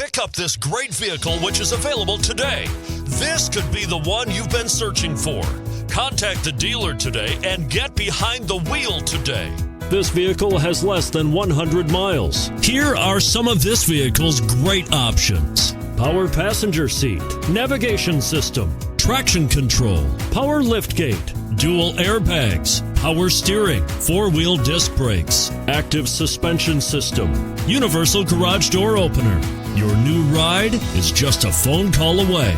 Pick up this great vehicle which is available today. This could be the one you've been searching for. Contact the dealer today and get behind the wheel today. This vehicle has less than 100 miles. Here are some of this vehicle's great options: power passenger seat, navigation system, traction control, power liftgate, dual airbags, power steering, four-wheel disc brakes, active suspension system, universal garage door opener. Your new ride is just a phone call away.